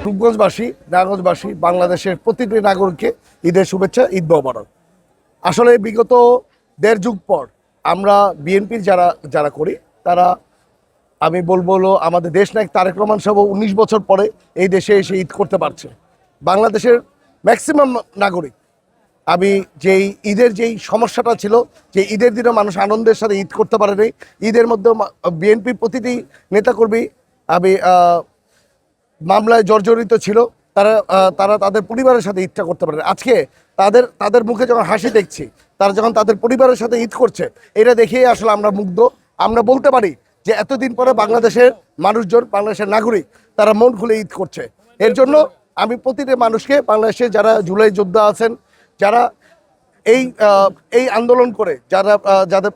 রূপগঞ্জবাসী, নারায়ণগঞ্জবাসী, বাংলাদেশের প্রতিটি নাগরিককে ঈদের শুভেচ্ছা, ঈদ মোবারক। আসলে বিগত ১.৫ যুগ পর আমরা বিএনপির যারা করি তারা, আমি বলবো আমাদের দেশনায়ক তারেক রহমান সাহেব ১৯ বছর পরে এই দেশে এসে ঈদ করতে পারছে। বাংলাদেশের ম্যাক্সিমাম নাগরিক, আমি যেই ঈদের যেই সমস্যাটা ছিল, যে ঈদের দিনে মানুষ আনন্দের সাথে ঈদ করতে পারেনি, ঈদের মধ্যে বিএনপির প্রতিটি নেতাকর্মী আমি মামলায় জর্জরিত ছিল, তারা তাদের পরিবারের সাথে ঈদটা করতে পারে। আজকে তাদের মুখে যখন হাসি দেখছি, তারা যখন তাদের পরিবারের সাথে ঈদ করছে, এটা দেখেই আসলে আমরা মুগ্ধ। আমরা বলতে পারি যে এতদিন পরে বাংলাদেশের মানুষজন, বাংলাদেশের নাগরিক, তারা মন খুলে ঈদ করছে। এর জন্য আমি প্রতিটি মানুষকে, বাংলাদেশে যারা জুলাই যোদ্ধা আছেন, যারা এই আন্দোলন করে যাদের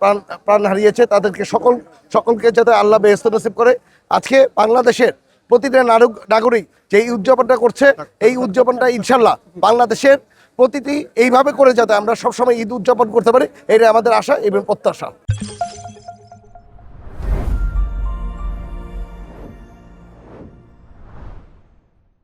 প্রাণ হারিয়েছে, তাদেরকে সকলকে যাতে আল্লাহ বেহেশত নসিব করে। আজকে বাংলাদেশের প্রতিটা নাগরিক যে এই উদযাপনটা করছে, এই উদযাপনটা ইনশাল্লাহ বাংলাদেশের প্রতিটি এইভাবে করে যাতে আমরা সবসময় ঈদ উদযাপন করতে পারি, এটা আমাদের আশা এবং প্রত্যাশা।